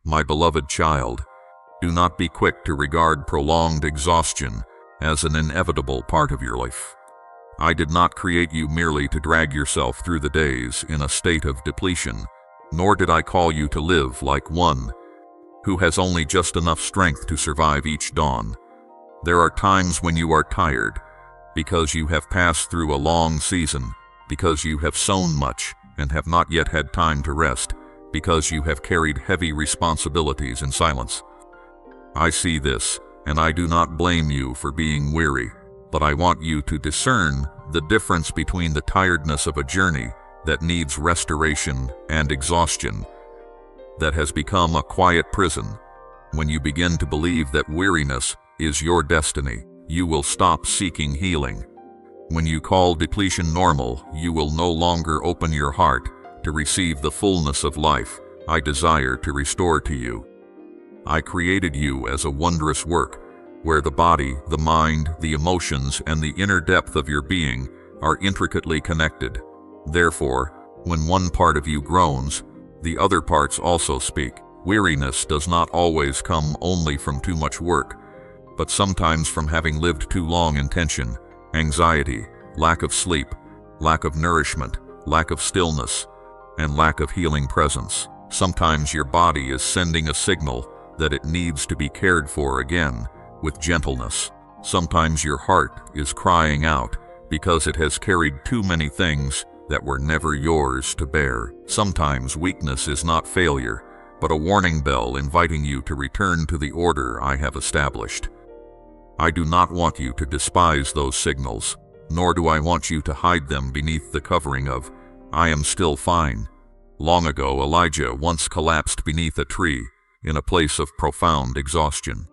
My beloved child, do not be quick to regard prolonged exhaustion as an inevitable part of your life. I did not create you merely to drag yourself through the days in a state of depletion, nor did I call you to live like one who has only just enough strength to survive each dawn. There are times when you are tired, because you have passed through a long season, because you have sown much and have not yet had time to rest, because you have carried heavy responsibilities in silence. I see this, and I do not blame you for being weary, but I want you to discern the difference between the tiredness of a journey that needs restoration and exhaustion that has become a quiet prison. When you begin to believe that weariness is your destiny, you will stop seeking healing. When you call depletion normal, you will no longer open your heart to receive the fullness of life I desire to restore to you. I created you as a wondrous work, where the body, the mind, the emotions, and the inner depth of your being are intricately connected. Therefore, when one part of you groans, the other parts also speak. Weariness does not always come only from too much work, but sometimes from having lived too long in tension, anxiety, lack of sleep, lack of nourishment, lack of stillness, and lack of healing presence. Sometimes your body is sending a signal that it needs to be cared for again with gentleness. Sometimes your heart is crying out because it has carried too many things that were never yours to bear. Sometimes weakness is not failure, but a warning bell inviting you to return to the order I have established. I do not want you to despise those signals, nor do I want you to hide them beneath the covering of, "I am still fine." Long ago, Elijah once collapsed beneath a tree in a place of profound exhaustion.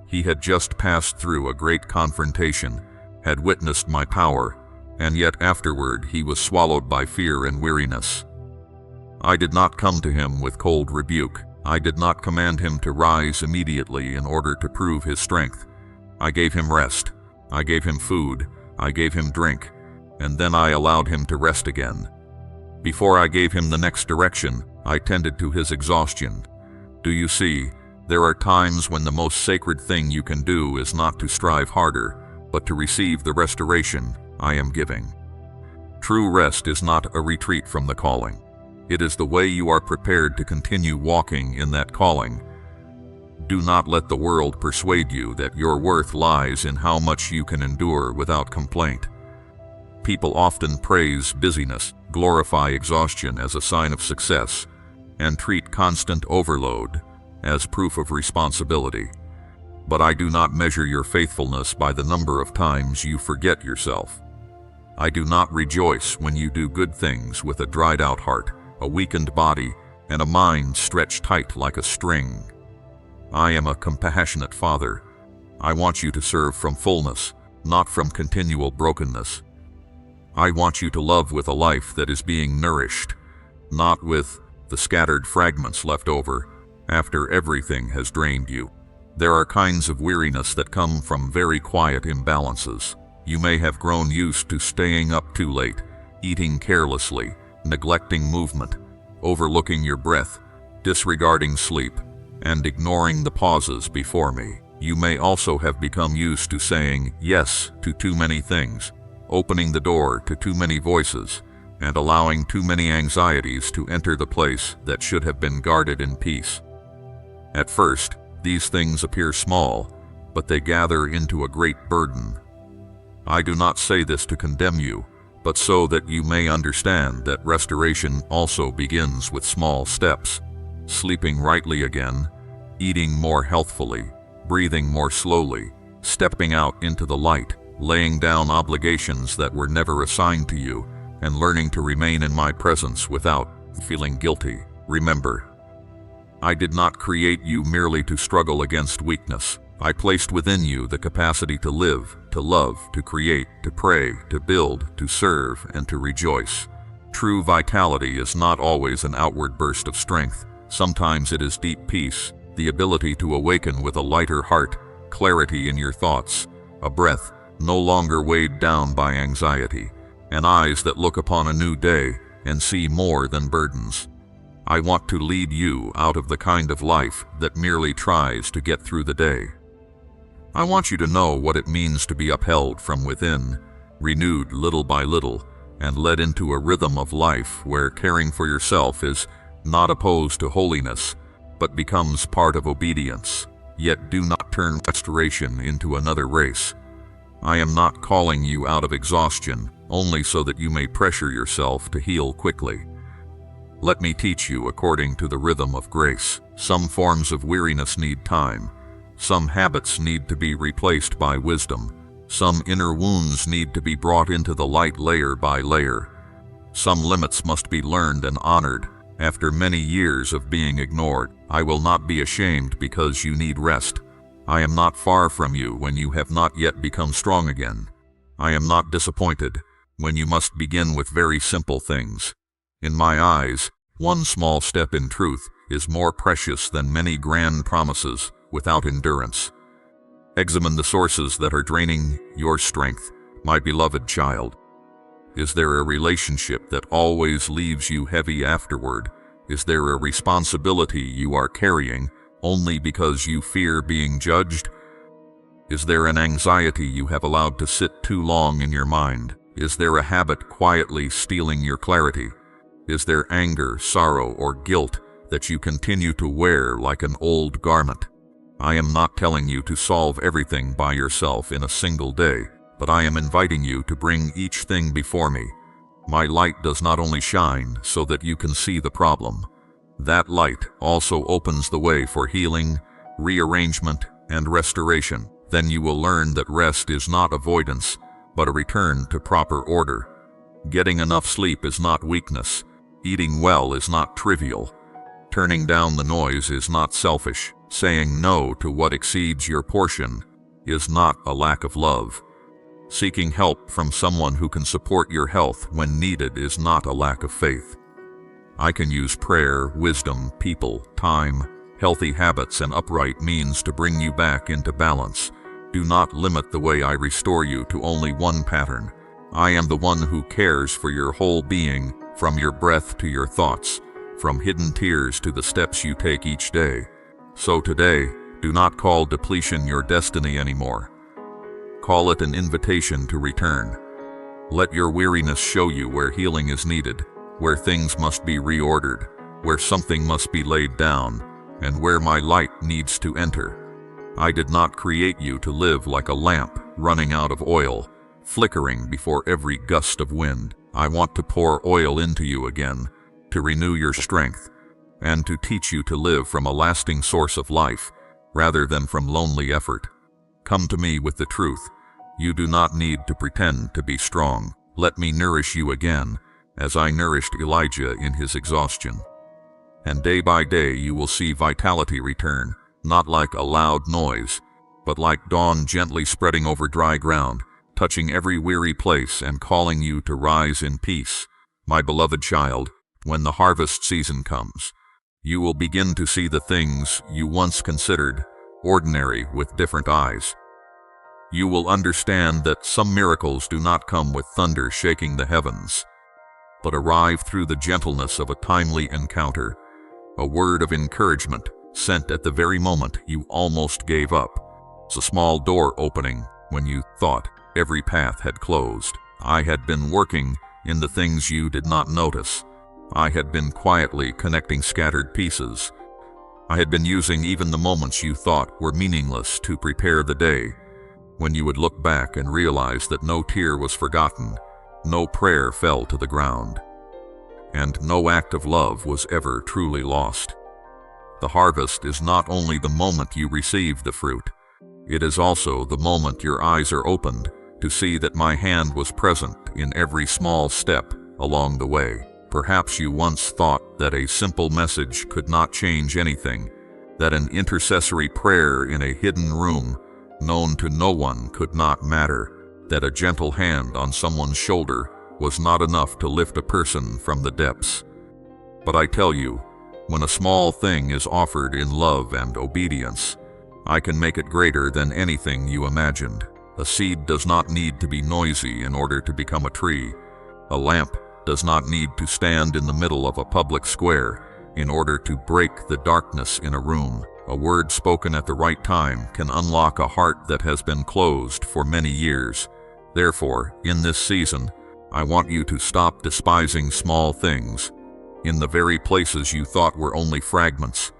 He had just passed through a great confrontation, had witnessed my power, and yet afterward he was swallowed by fear and weariness. I did not come to him with cold rebuke. I did not command him to rise immediately in order to prove his strength. I gave him rest. I gave him food. I gave him drink, and then I allowed him to rest again. Before I gave him the next direction, I tended to his exhaustion. Do you see, there are times when the most sacred thing you can do is not to strive harder, but to receive the restoration I am giving. True rest is not a retreat from the calling. It is the way you are prepared to continue walking in that calling. Do not let the world persuade you that your worth lies in how much you can endure without complaint. People often praise busyness, glorify exhaustion as a sign of success, and treat constant overload as proof of responsibility. But I do not measure your faithfulness by the number of times you forget yourself. I do not rejoice when you do good things with a dried-out heart, a weakened body, and a mind stretched tight like a string. I am a compassionate Father. I want you to serve from fullness, not from continual brokenness. I want you to love with a life that is being nourished, not with the scattered fragments left over after everything has drained you. There are kinds of weariness that come from very quiet imbalances. You may have grown used to staying up too late, eating carelessly, neglecting movement, overlooking your breath, disregarding sleep, and ignoring the pauses before me. You may also have become used to saying yes to too many things, opening the door to too many voices, and allowing too many anxieties to enter the place that should have been guarded in peace. At first, these things appear small, but they gather into a great burden. I do not say this to condemn you, but so that you may understand that restoration also begins with small steps: sleeping rightly again, eating more healthfully, breathing more slowly, stepping out into the light, laying down obligations that were never assigned to you, and learning to remain in my presence without feeling guilty. Remember, I did not create you merely to struggle against weakness. I placed within you the capacity to live, to love, to create, to pray, to build, to serve, and to rejoice. True vitality is not always an outward burst of strength. Sometimes it is deep peace, the ability to awaken with a lighter heart, clarity in your thoughts, a breath no longer weighed down by anxiety, and eyes that look upon a new day and see more than burdens. I want to lead you out of the kind of life that merely tries to get through the day. I want you to know what it means to be upheld from within, renewed little by little, and led into a rhythm of life where caring for yourself is not opposed to holiness, but becomes part of obedience. Yet do not turn restoration into another race. I am not calling you out of exhaustion, only so that you may pressure yourself to heal quickly. Let me teach you according to the rhythm of grace. Some forms of weariness need time. Some habits need to be replaced by wisdom. Some inner wounds need to be brought into the light layer by layer. Some limits must be learned and honored. After many years of being ignored, I will not be ashamed because you need rest. I am not far from you when you have not yet become strong again. I am not disappointed when you must begin with very simple things. In my eyes, one small step in truth is more precious than many grand promises without endurance. Examine the sources that are draining your strength, my beloved child. Is there a relationship that always leaves you heavy afterward? Is there a responsibility you are carrying only because you fear being judged? Is there an anxiety you have allowed to sit too long in your mind? Is there a habit quietly stealing your clarity? Is there anger, sorrow, or guilt that you continue to wear like an old garment? I am not telling you to solve everything by yourself in a single day, but I am inviting you to bring each thing before me. My light does not only shine so that you can see the problem. That light also opens the way for healing, rearrangement, and restoration. Then you will learn that rest is not avoidance, but a return to proper order. Getting enough sleep is not weakness. Eating well is not trivial. Turning down the noise is not selfish. Saying no to what exceeds your portion is not a lack of love. Seeking help from someone who can support your health when needed is not a lack of faith. I can use prayer, wisdom, people, time, healthy habits, and upright means to bring you back into balance. Do not limit the way I restore you to only one pattern. I am the one who cares for your whole being, from your breath to your thoughts, from hidden tears to the steps you take each day. So today, do not call depletion your destiny anymore. Call it an invitation to return. Let your weariness show you where healing is needed, where things must be reordered, where something must be laid down, and where my light needs to enter. I did not create you to live like a lamp running out of oil, flickering before every gust of wind. I want to pour oil into you again, to renew your strength, and to teach you to live from a lasting source of life, rather than from lonely effort. Come to me with the truth. You do not need to pretend to be strong. Let me nourish you again, as I nourished Elijah in his exhaustion. And day by day you will see vitality return, not like a loud noise, but like dawn gently spreading over dry ground, touching every weary place and calling you to rise in peace. My beloved child, when the harvest season comes, you will begin to see the things you once considered ordinary with different eyes. You will understand that some miracles do not come with thunder shaking the heavens, but arrive through the gentleness of a timely encounter, a word of encouragement sent at the very moment you almost gave up. It's a small door opening when you thought every path had closed. I had been working in the things you did not notice. I had been quietly connecting scattered pieces. I had been using even the moments you thought were meaningless to prepare the day, when you would look back and realize that no tear was forgotten, no prayer fell to the ground, and no act of love was ever truly lost. The harvest is not only the moment you receive the fruit, it is also the moment your eyes are opened to see that my hand was present in every small step along the way. Perhaps you once thought that a simple message could not change anything, that an intercessory prayer in a hidden room, known to no one, could not matter, that a gentle hand on someone's shoulder was not enough to lift a person from the depths. But I tell you, when a small thing is offered in love and obedience, I can make it greater than anything you imagined. A seed does not need to be noisy in order to become a tree. A lamp does not need to stand in the middle of a public square, in order to break the darkness in a room. A word spoken at the right time can unlock a heart that has been closed for many years. Therefore, in this season, I want you to stop despising small things. In the very places you thought were only fragments,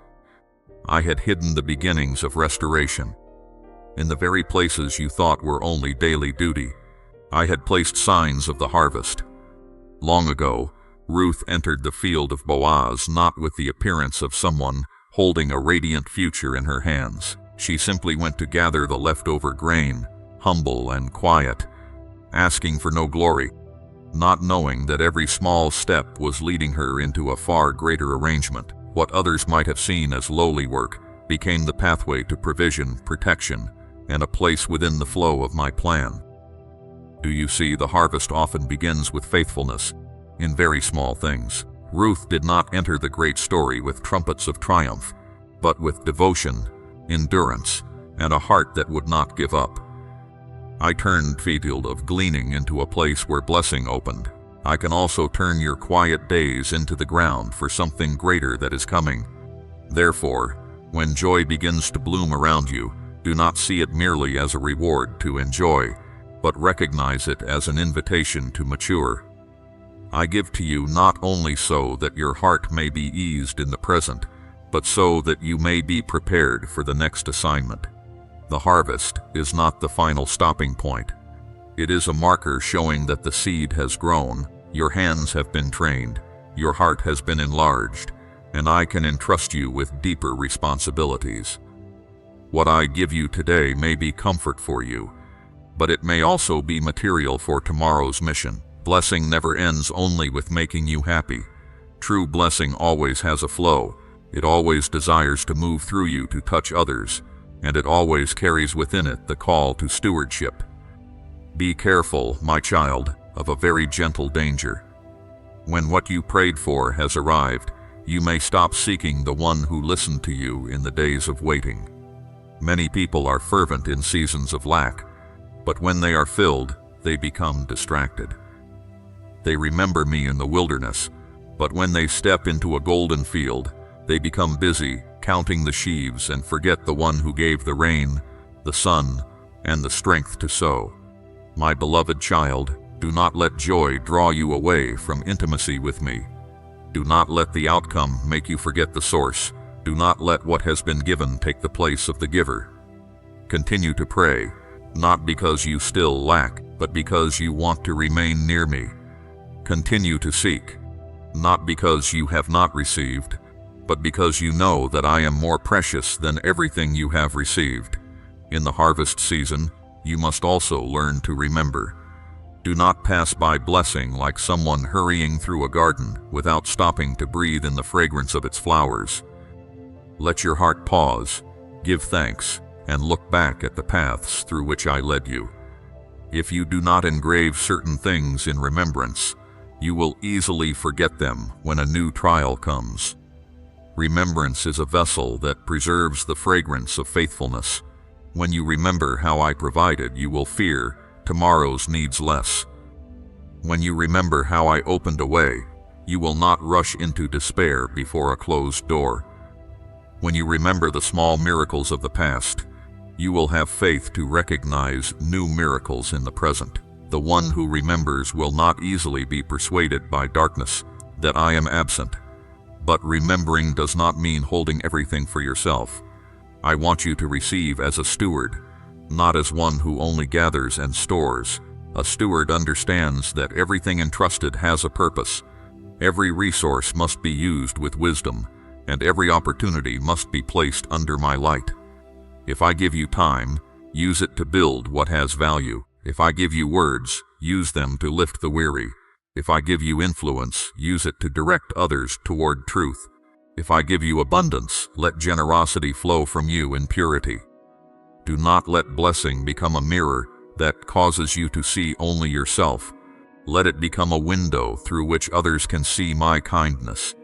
I had hidden the beginnings of restoration. In the very places you thought were only daily duty, I had placed signs of the harvest. Long ago, Ruth entered the field of Boaz not with the appearance of someone holding a radiant future in her hands. She simply went to gather the leftover grain, humble and quiet, asking for no glory, not knowing that every small step was leading her into a far greater arrangement. What others might have seen as lowly work became the pathway to provision, protection, and a place within the flow of my plan. Do you see, the harvest often begins with faithfulness in very small things. Ruth did not enter the great story with trumpets of triumph, but with devotion, endurance, and a heart that would not give up. I turned field of gleaning into a place where blessing opened. I can also turn your quiet days into the ground for something greater that is coming. Therefore, when joy begins to bloom around you, do not see it merely as a reward to enjoy, but recognize it as an invitation to mature. I give to you not only so that your heart may be eased in the present, but so that you may be prepared for the next assignment. The harvest is not the final stopping point. It is a marker showing that the seed has grown, your hands have been trained, your heart has been enlarged, and I can entrust you with deeper responsibilities. What I give you today may be comfort for you, but it may also be material for tomorrow's mission. Blessing never ends only with making you happy. True blessing always has a flow. It always desires to move through you to touch others, and it always carries within it the call to stewardship. Be careful, my child, of a very gentle danger. When what you prayed for has arrived, you may stop seeking the one who listened to you in the days of waiting. Many people are fervent in seasons of lack, but when they are filled, they become distracted. They remember me in the wilderness, but when they step into a golden field, they become busy counting the sheaves and forget the one who gave the rain, the sun, and the strength to sow. My beloved child, do not let joy draw you away from intimacy with me. Do not let the outcome make you forget the source. Do not let what has been given take the place of the giver. Continue to pray, not because you still lack, but because you want to remain near me. Continue to seek, not because you have not received, but because you know that I am more precious than everything you have received. In the harvest season, you must also learn to remember. Do not pass by blessing like someone hurrying through a garden without stopping to breathe in the fragrance of its flowers. Let your heart pause, give thanks, and look back at the paths through which I led you. If you do not engrave certain things in remembrance, you will easily forget them when a new trial comes. Remembrance is a vessel that preserves the fragrance of faithfulness. When you remember how I provided, you will fear tomorrow's needs less. When you remember how I opened a way, you will not rush into despair before a closed door. When you remember the small miracles of the past, you will have faith to recognize new miracles in the present. The one who remembers will not easily be persuaded by darkness that I am absent. But remembering does not mean holding everything for yourself. I want you to receive as a steward, not as one who only gathers and stores. A steward understands that everything entrusted has a purpose. Every resource must be used with wisdom, and every opportunity must be placed under my light. If I give you time, use it to build what has value. If I give you words, use them to lift the weary. If I give you influence, use it to direct others toward truth. If I give you abundance, let generosity flow from you in purity. Do not let blessing become a mirror that causes you to see only yourself. Let it become a window through which others can see my kindness.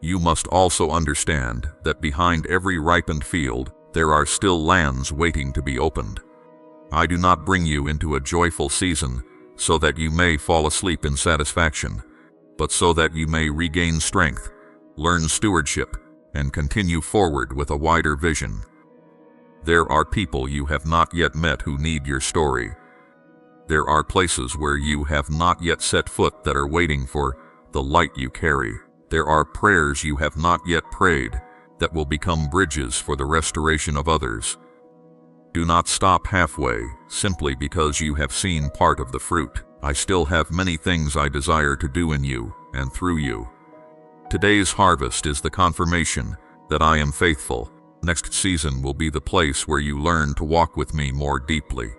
You must also understand that behind every ripened field, there are still lands waiting to be opened. I do not bring you into a joyful season so that you may fall asleep in satisfaction, but so that you may regain strength, learn stewardship, and continue forward with a wider vision. There are people you have not yet met who need your story. There are places where you have not yet set foot that are waiting for the light you carry. There are prayers you have not yet prayed that will become bridges for the restoration of others. Do not stop halfway simply because you have seen part of the fruit. I still have many things I desire to do in you and through you. Today's harvest is the confirmation that I am faithful. Next season will be the place where you learn to walk with me more deeply.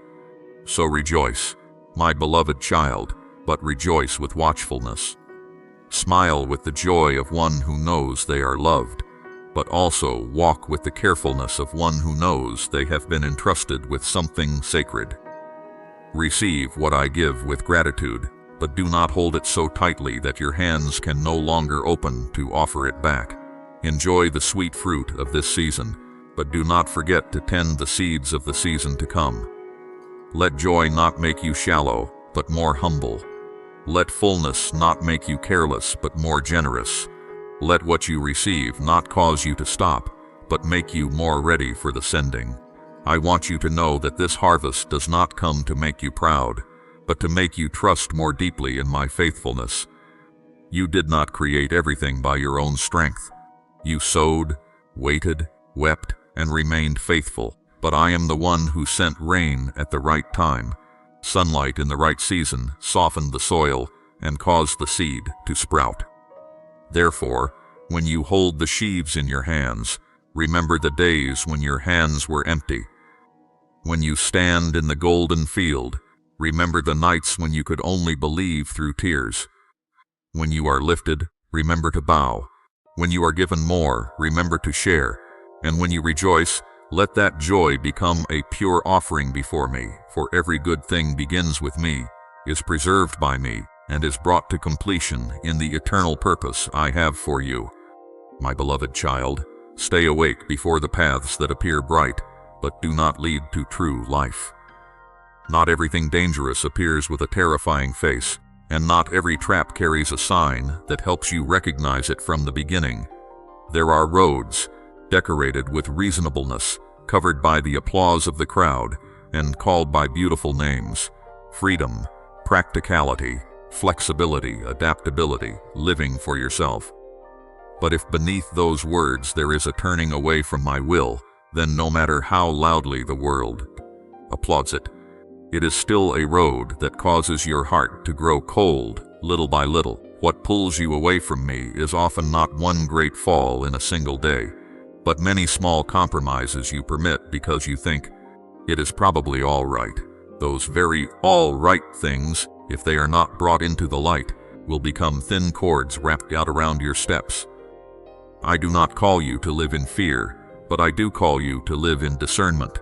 So rejoice, my beloved child, but rejoice with watchfulness. Smile with the joy of one who knows they are loved, but also walk with the carefulness of one who knows they have been entrusted with something sacred. Receive what I give with gratitude, but do not hold it so tightly that your hands can no longer open to offer it back. Enjoy the sweet fruit of this season, but do not forget to tend the seeds of the season to come. Let joy not make you shallow, but more humble. Let fullness not make you careless, but more generous. Let what you receive not cause you to stop, but make you more ready for the sending. I want you to know that this harvest does not come to make you proud, but to make you trust more deeply in my faithfulness. You did not create everything by your own strength. You sowed, waited, wept, and remained faithful, but I am the one who sent rain at the right time. Sunlight in the right season softened the soil and caused the seed to sprout. Therefore, when you hold the sheaves in your hands, remember the days when your hands were empty. When you stand in the golden field, remember the nights when you could only believe through tears. When you are lifted, remember to bow. When you are given more, remember to share. And when you rejoice, let that joy become a pure offering before me, for every good thing begins with me, is preserved by me, and is brought to completion in the eternal purpose I have for you. My beloved child, stay awake before the paths that appear bright, but do not lead to true life. Not everything dangerous appears with a terrifying face, and not every trap carries a sign that helps you recognize it from the beginning. There are roads, decorated with reasonableness, covered by the applause of the crowd, and called by beautiful names: freedom, practicality, flexibility, adaptability, living for yourself. But if beneath those words there is a turning away from my will, then no matter how loudly the world applauds it, it is still a road that causes your heart to grow cold, little by little. What pulls you away from me is often not one great fall in a single day, but many small compromises you permit because you think, it is probably all right. Those very all right things, if they are not brought into the light, will become thin cords wrapped out around your steps. I do not call you to live in fear, but I do call you to live in discernment.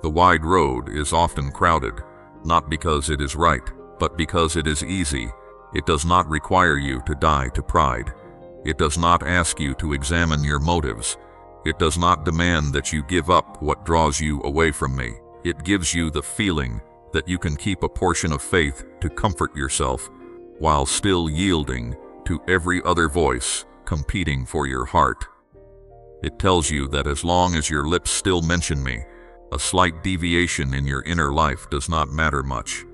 The wide road is often crowded, not because it is right, but because it is easy. It does not require you to die to pride. It does not ask you to examine your motives. It does not demand that you give up what draws you away from me. It gives you the feeling that you can keep a portion of faith to comfort yourself, while still yielding to every other voice competing for your heart. It tells you that as long as your lips still mention me, a slight deviation in your inner life does not matter much.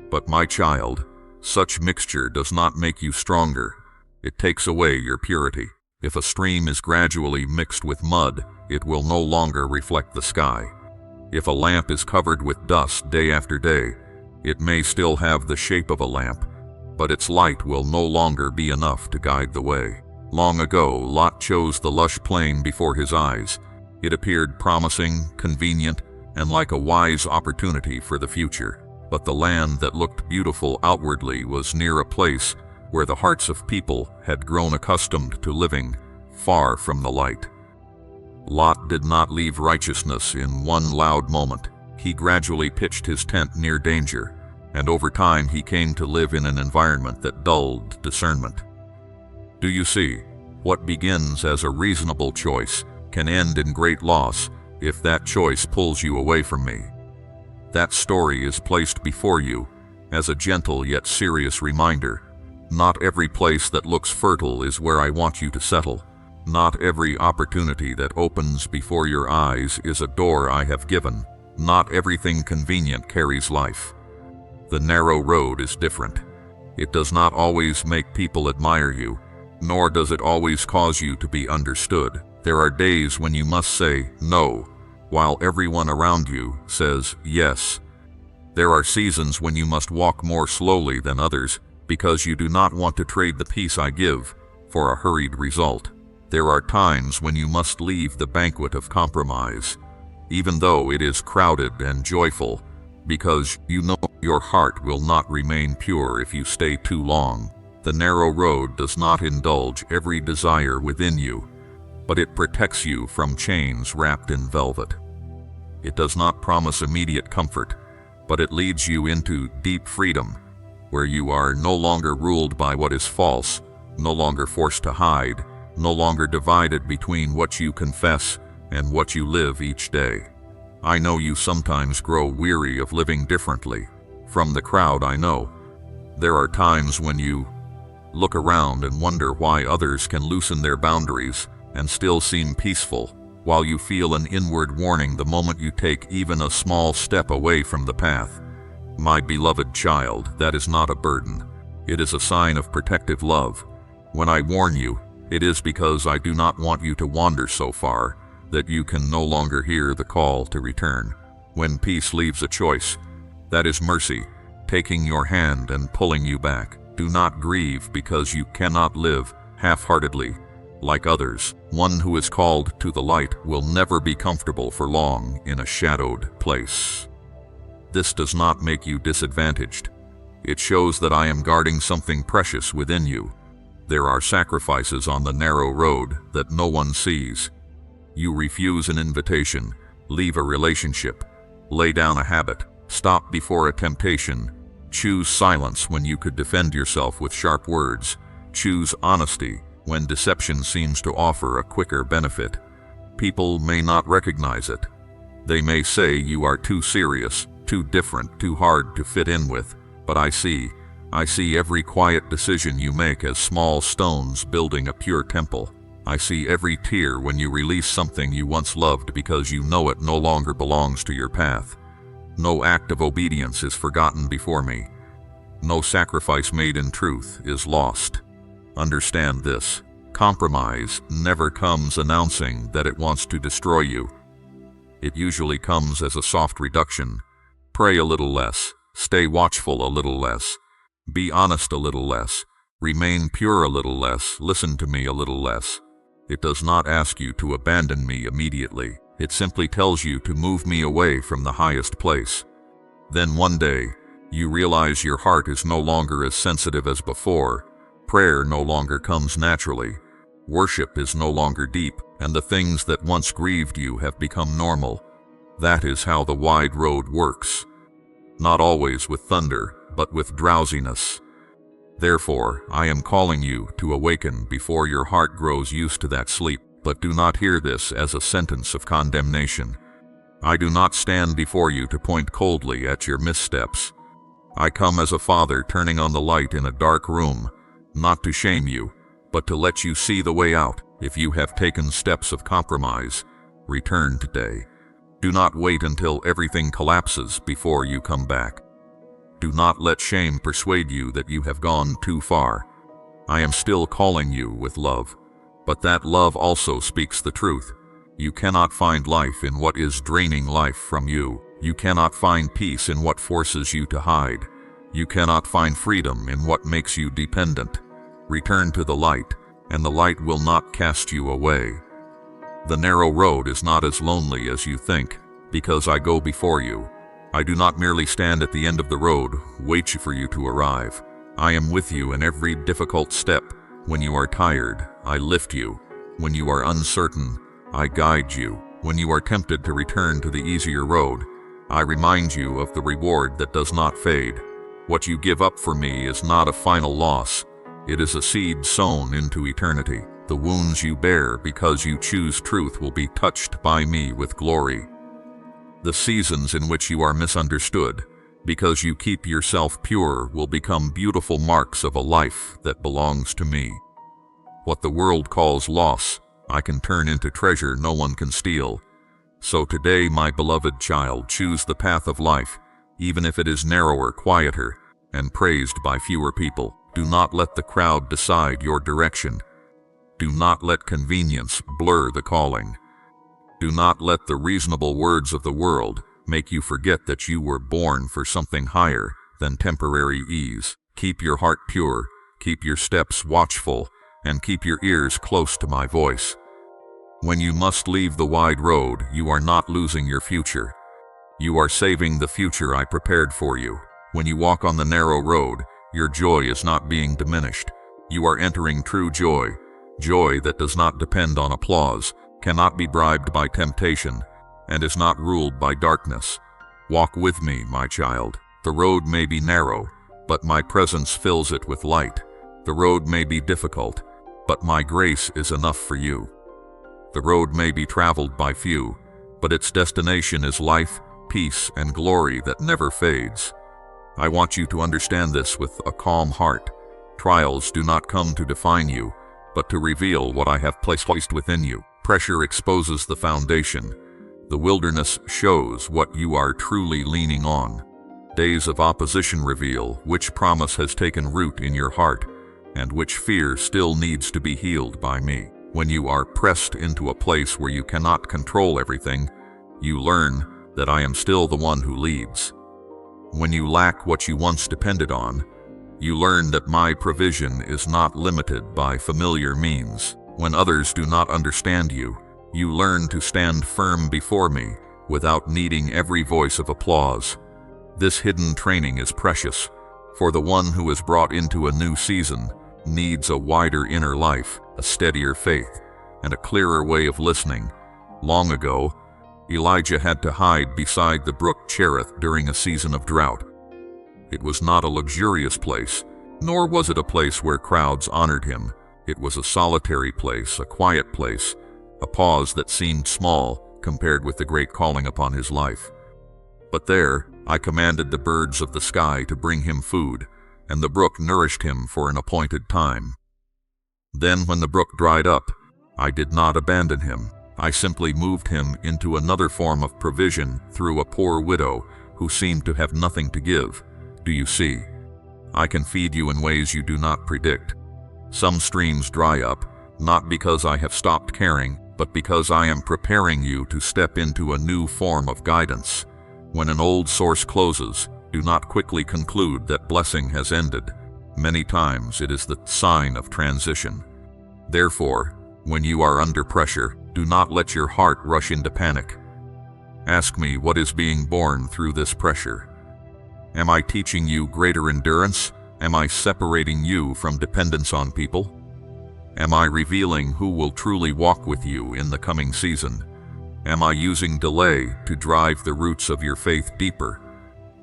But my child, such mixture does not make you stronger. It takes away your purity. If a stream is gradually mixed with mud, it will no longer reflect the sky. If a lamp is covered with dust day after day, it may still have the shape of a lamp, but its light will no longer be enough to guide the way. Long ago, Lot chose the lush plain before his eyes. It appeared promising, convenient, and like a wise opportunity for the future. But the land that looked beautiful outwardly was near a place where the hearts of people had grown accustomed to living far from the light. Lot did not leave righteousness in one loud moment. He gradually pitched his tent near danger, and over time he came to live in an environment that dulled discernment. Do you see? What begins as a reasonable choice can end in great loss if that choice pulls you away from me. That story is placed before you as a gentle yet serious reminder. Not every place that looks fertile is where I want you to settle. Not every opportunity that opens before your eyes is a door I have given. Not everything convenient carries life. The narrow road is different. It does not always make people admire you, nor does it always cause you to be understood. There are days when you must say no, while everyone around you says yes. There are seasons when you must walk more slowly than others because you do not want to trade the peace I give for a hurried result. There are times when you must leave the banquet of compromise, even though it is crowded and joyful, because you know your heart will not remain pure if you stay too long. The narrow road does not indulge every desire within you, but it protects you from chains wrapped in velvet. It does not promise immediate comfort, but it leads you into deep freedom, where you are no longer ruled by what is false, no longer forced to hide, no longer divided between what you confess and what you live each day. I know you sometimes grow weary of living differently. From the crowd, I know. There are times when you look around and wonder why others can loosen their boundaries and still seem peaceful, while you feel an inward warning the moment you take even a small step away from the path. My beloved child, that is not a burden. It is a sign of protective love. When I warn you, it is because I do not want you to wander so far that you can no longer hear the call to return. When peace leaves a choice, that is mercy, taking your hand and pulling you back. Do not grieve because you cannot live half-heartedly like others. One who is called to the light will never be comfortable for long in a shadowed place. This does not make you disadvantaged. It shows that I am guarding something precious within you. There are sacrifices on the narrow road that no one sees. You refuse an invitation, leave a relationship, lay down a habit, stop before a temptation, choose silence when you could defend yourself with sharp words, choose honesty when deception seems to offer a quicker benefit. People may not recognize it. They may say you are too serious, too different, too hard to fit in with, but I see every quiet decision you make as small stones building a pure temple. I see every tear when you release something you once loved because you know it no longer belongs to your path. No act of obedience is forgotten before me. No sacrifice made in truth is lost. Understand this: compromise never comes announcing that it wants to destroy you. It usually comes as a soft reduction. Pray a little less, stay watchful a little less, be honest a little less, remain pure a little less, listen to me a little less. It does not ask you to abandon me immediately. It simply tells you to move me away from the highest place. Then one day, you realize your heart is no longer as sensitive as before. Prayer no longer comes naturally. Worship is no longer deep, and the things that once grieved you have become normal. That is how the wide road works. Not always with thunder, but with drowsiness. Therefore, I am calling you to awaken before your heart grows used to that sleep, but do not hear this as a sentence of condemnation. I do not stand before you to point coldly at your missteps. I come as a father turning on the light in a dark room, not to shame you, but to let you see the way out. If you have taken steps of compromise, return today. Do not wait until everything collapses before you come back. Do not let shame persuade you that you have gone too far. I am still calling you with love, but that love also speaks the truth. You cannot find life in what is draining life from you. You cannot find peace in what forces you to hide. You cannot find freedom in what makes you dependent. Return to the light, and the light will not cast you away. The narrow road is not as lonely as you think, because I go before you. I do not merely stand at the end of the road, wait for you to arrive. I am with you in every difficult step. When you are tired, I lift you. When you are uncertain, I guide you. When you are tempted to return to the easier road, I remind you of the reward that does not fade. What you give up for me is not a final loss. It is a seed sown into eternity. The wounds you bear because you choose truth will be touched by me with glory. The seasons in which you are misunderstood, because you keep yourself pure, will become beautiful marks of a life that belongs to me. What the world calls loss, I can turn into treasure no one can steal. So today, my beloved child, choose the path of life, even if it is narrower, quieter, and praised by fewer people. Do not let the crowd decide your direction. Do not let convenience blur the calling. Do not let the reasonable words of the world make you forget that you were born for something higher than temporary ease. Keep your heart pure, keep your steps watchful, and keep your ears close to my voice. When you must leave the wide road, you are not losing your future. You are saving the future I prepared for you. When you walk on the narrow road, your joy is not being diminished. You are entering true joy, joy that does not depend on applause, cannot be bribed by temptation, and is not ruled by darkness. Walk with me, my child. The road may be narrow, but my presence fills it with light. The road may be difficult, but my grace is enough for you. The road may be traveled by few, but its destination is life, peace, and glory that never fades. I want you to understand this with a calm heart. Trials do not come to define you, but to reveal what I have placed within you. Pressure exposes the foundation. The wilderness shows what you are truly leaning on. Days of opposition reveal which promise has taken root in your heart, and which fear still needs to be healed by me. When you are pressed into a place where you cannot control everything, you learn that I am still the one who leads. When you lack what you once depended on, you learn that my provision is not limited by familiar means. When others do not understand you, you learn to stand firm before me without needing every voice of applause. This hidden training is precious, for the one who is brought into a new season needs a wider inner life, a steadier faith, and a clearer way of listening. Long ago, Elijah had to hide beside the brook Cherith during a season of drought. It was not a luxurious place, nor was it a place where crowds honored him. It was a solitary place, a quiet place, a pause that seemed small compared with the great calling upon his life. But there, I commanded the birds of the sky to bring him food, and the brook nourished him for an appointed time. Then when the brook dried up, I did not abandon him. I simply moved him into another form of provision through a poor widow who seemed to have nothing to give. Do you see? I can feed you in ways you do not predict. Some streams dry up, not because I have stopped caring, but because I am preparing you to step into a new form of guidance. When an old source closes, do not quickly conclude that blessing has ended. Many times it is the sign of transition. Therefore, when you are under pressure, do not let your heart rush into panic. Ask me what is being born through this pressure. Am I teaching you greater endurance? Am I separating you from dependence on people? Am I revealing who will truly walk with you in the coming season? Am I using delay to drive the roots of your faith deeper?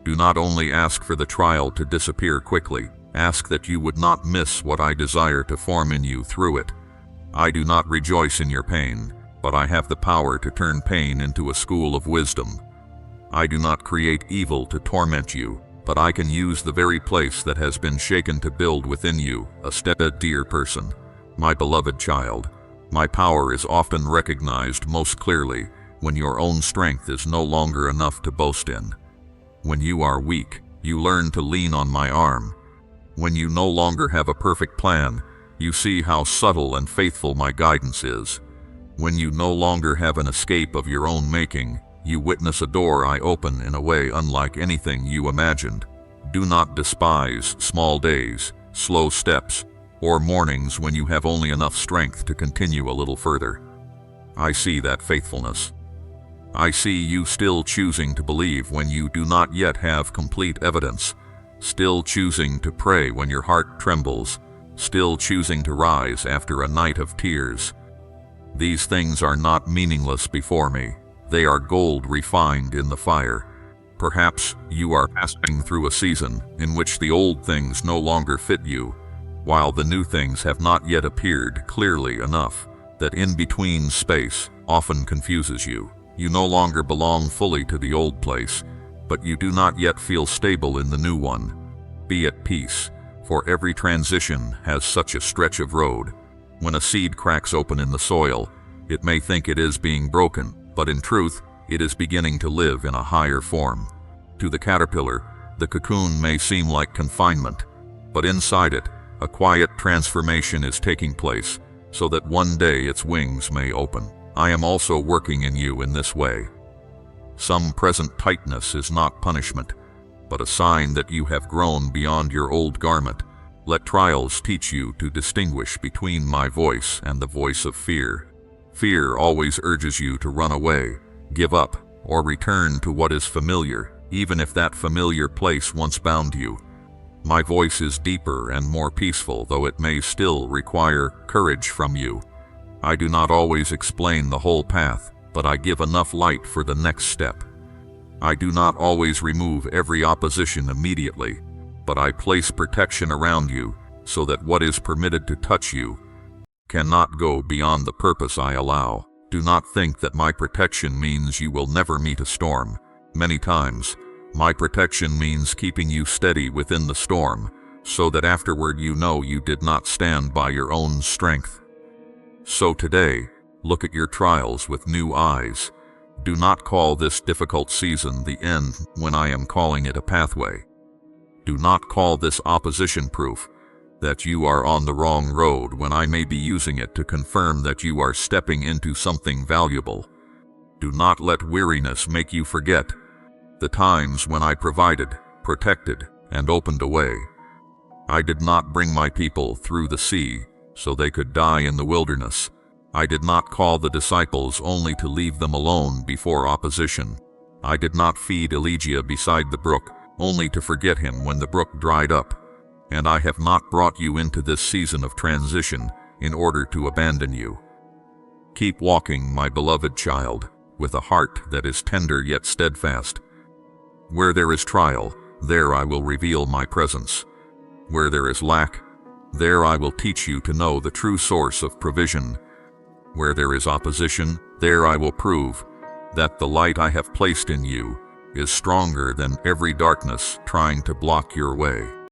Do not only ask for the trial to disappear quickly, ask that you would not miss what I desire to form in you through it. I do not rejoice in your pain, but I have the power to turn pain into a school of wisdom. I do not create evil to torment you, but I can use the very place that has been shaken to build within you a steadier person. My beloved child, my power is often recognized most clearly when your own strength is no longer enough to boast in. When you are weak, you learn to lean on my arm. When you no longer have a perfect plan, you see how subtle and faithful my guidance is. When you no longer have an escape of your own making, you witness a door I open in a way unlike anything you imagined. Do not despise small days, slow steps, or mornings when you have only enough strength to continue a little further. I see that faithfulness. I see you still choosing to believe when you do not yet have complete evidence, still choosing to pray when your heart trembles, still choosing to rise after a night of tears. These things are not meaningless before me. They are gold refined in the fire. Perhaps you are passing through a season in which the old things no longer fit you, while the new things have not yet appeared clearly enough. That in-between space often confuses you. You no longer belong fully to the old place. but you do not yet feel stable in the new one. Be at peace, for every transition has such a stretch of road. When a seed cracks open in the soil, it may think it is being broken, but in truth, it is beginning to live in a higher form. To the caterpillar, the cocoon may seem like confinement, but inside it, a quiet transformation is taking place, so that one day its wings may open. I am also working in you in this way. Some present tightness is not punishment, but a sign that you have grown beyond your old garment. Let trials teach you to distinguish between my voice and the voice of fear. Fear always urges you to run away, give up, or return to what is familiar, even if that familiar place once bound you. My voice is deeper and more peaceful, though it may still require courage from you. I do not always explain the whole path, but I give enough light for the next step. I do not always remove every opposition immediately, but I place protection around you so that what is permitted to touch you cannot go beyond the purpose I allow. Do not think that my protection means you will never meet a storm. Many times, my protection means keeping you steady within the storm, so that afterward you know you did not stand by your own strength. So today, look at your trials with new eyes. Do not call this difficult season the end when I am calling it a pathway. Do not call this opposition proof that you are on the wrong road when I may be using it to confirm that you are stepping into something valuable. Do not let weariness make you forget the times when I provided, protected, and opened a way. I did not bring my people through the sea so they could die in the wilderness. I did not call the disciples only to leave them alone before opposition. I did not feed Elijah beside the brook only to forget him when the brook dried up. And I have not brought you into this season of transition in order to abandon you. Keep walking, my beloved child, with a heart that is tender yet steadfast. Where there is trial, there I will reveal my presence. Where there is lack, there I will teach you to know the true source of provision. Where there is opposition, there I will prove that the light I have placed in you is stronger than every darkness trying to block your way.